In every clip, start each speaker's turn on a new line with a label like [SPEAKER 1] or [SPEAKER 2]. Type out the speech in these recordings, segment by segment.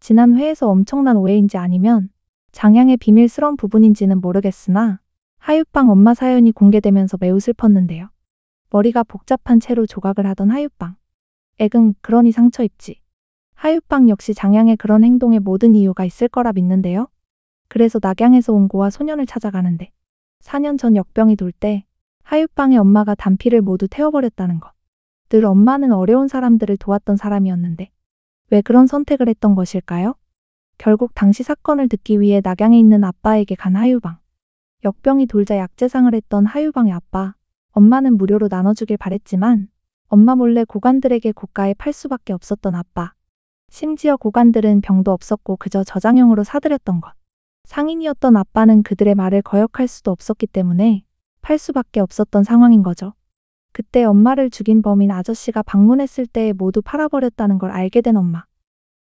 [SPEAKER 1] 지난 회에서 엄청난 오해인지 아니면 장양의 비밀스러운 부분인지는 모르겠으나 하윕방 엄마 사연이 공개되면서 매우 슬펐는데요. 머리가 복잡한 채로 조각을 하던 하윕방. 액응, 그러니 상처 입지. 하윕방 역시 장양의 그런 행동에 모든 이유가 있을 거라 믿는데요. 그래서 낙양에서 온 고아 소년을 찾아가는데 4년 전 역병이 돌 때 하윕방의 엄마가 단피를 모두 태워버렸다는 것. 늘 엄마는 어려운 사람들을 도왔던 사람이었는데 왜 그런 선택을 했던 것일까요? 결국 당시 사건을 듣기 위해 낙양에 있는 아빠에게 간 하윕방. 역병이 돌자 약재상을 했던 하윕방의 아빠. 엄마는 무료로 나눠주길 바랬지만 엄마 몰래 고관들에게 고가에 팔 수밖에 없었던 아빠. 심지어 고관들은 병도 없었고 그저 저장용으로 사들였던 것. 상인이었던 아빠는 그들의 말을 거역할 수도 없었기 때문에 팔 수밖에 없었던 상황인 거죠. 그때 엄마를 죽인 범인 아저씨가 방문했을 때 모두 팔아버렸다는 걸 알게 된 엄마.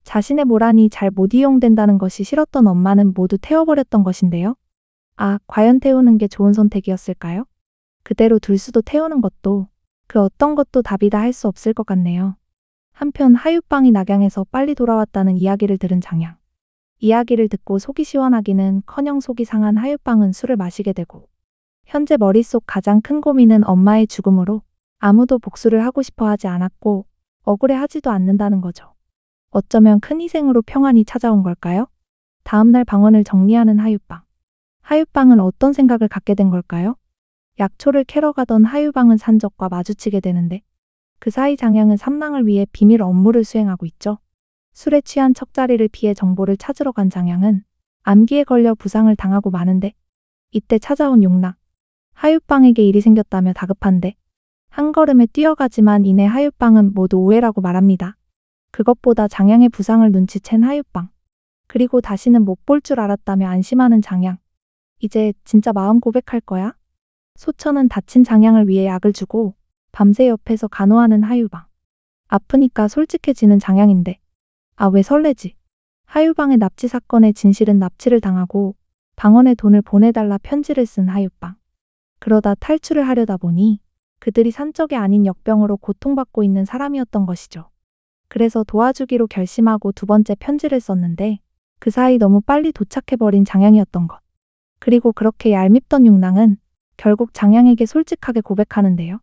[SPEAKER 1] 자신의 모란이 잘 못 이용된다는 것이 싫었던 엄마는 모두 태워버렸던 것인데요. 아, 과연 태우는 게 좋은 선택이었을까요? 그대로 둘 수도 태우는 것도 그 어떤 것도 답이다 할 수 없을 것 같네요. 한편 하윕방이 낙양에서 빨리 돌아왔다는 이야기를 들은 장양. 이야기를 듣고 속이 시원하기는커녕 속이 상한 하윕방은 술을 마시게 되고 현재 머릿속 가장 큰 고민은 엄마의 죽음으로 아무도 복수를 하고 싶어 하지 않았고 억울해하지도 않는다는 거죠. 어쩌면 큰 희생으로 평안이 찾아온 걸까요? 다음날 방언을 정리하는 하윕방. 하윕방은 어떤 생각을 갖게 된 걸까요? 약초를 캐러 가던 하윕방은 산적과 마주치게 되는데 그 사이 장양은 삼랑을 위해 비밀 업무를 수행하고 있죠. 술에 취한 척자리를 피해 정보를 찾으러 간 장양은 암기에 걸려 부상을 당하고 마는데 이때 찾아온 용락. 하윕방에게 일이 생겼다며 다급한데 한 걸음에 뛰어가지만 이내 하윕방은 모두 오해라고 말합니다. 그것보다 장양의 부상을 눈치챈 하윕방. 그리고 다시는 못 볼 줄 알았다며 안심하는 장양. 이제 진짜 마음 고백할 거야? 소천은 다친 장양을 위해 약을 주고 밤새 옆에서 간호하는 하윕방. 아프니까 솔직해지는 장양인데 아, 왜 설레지? 하윕방의 납치 사건의 진실은 납치를 당하고 방언에 돈을 보내달라 편지를 쓴 하윕방. 그러다 탈출을 하려다 보니 그들이 산적이 아닌 역병으로 고통받고 있는 사람이었던 것이죠. 그래서 도와주기로 결심하고 두 번째 편지를 썼는데 그 사이 너무 빨리 도착해버린 장양이었던 것. 그리고 그렇게 얄밉던 육랑은 결국 장양에게 솔직하게 고백하는데요.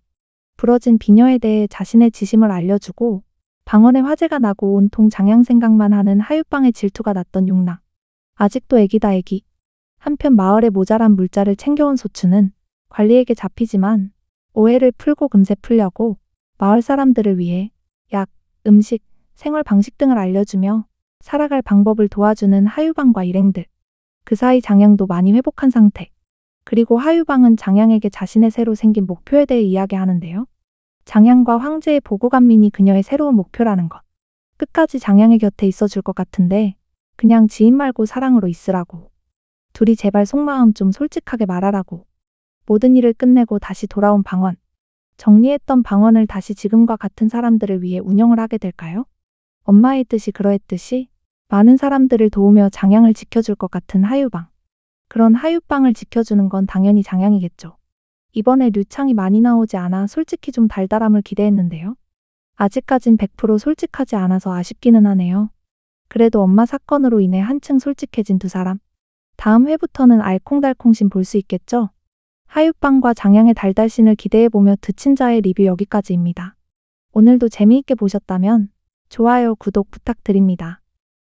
[SPEAKER 1] 부러진 비녀에 대해 자신의 지심을 알려주고 방언에 화재가 나고 온통 장양 생각만 하는 하윕방의 질투가 났던 육랑. 아직도 애기다 애기. 한편 마을에 모자란 물자를 챙겨온 소추는 관리에게 잡히지만 오해를 풀고 금세 풀려고 마을 사람들을 위해 약, 음식, 생활 방식 등을 알려주며 살아갈 방법을 도와주는 하윕방과 일행들. 그 사이 장양도 많이 회복한 상태. 그리고 하윕방은 장양에게 자신의 새로 생긴 목표에 대해 이야기하는데요. 장양과 황제의 보고간민이 그녀의 새로운 목표라는 것. 끝까지 장양의 곁에 있어줄 것 같은데 그냥 지인 말고 사랑으로 있으라고. 둘이 제발 속마음 좀 솔직하게 말하라고. 모든 일을 끝내고 다시 돌아온 방언. 정리했던 방언을 다시 지금과 같은 사람들을 위해 운영을 하게 될까요? 엄마의 뜻이 그러했듯이 많은 사람들을 도우며 장양을 지켜줄 것 같은 하윕방. 그런 하윕방을 지켜주는 건 당연히 장양이겠죠. 이번에 류창이 많이 나오지 않아 솔직히 좀 달달함을 기대했는데요. 아직까진 100% 솔직하지 않아서 아쉽기는 하네요. 그래도 엄마 사건으로 인해 한층 솔직해진 두 사람. 다음 회부터는 알콩달콩신 볼 수 있겠죠? 하윕방과 장양의 달달신을 기대해보며 드친자의 리뷰 여기까지입니다. 오늘도 재미있게 보셨다면 좋아요, 구독 부탁드립니다.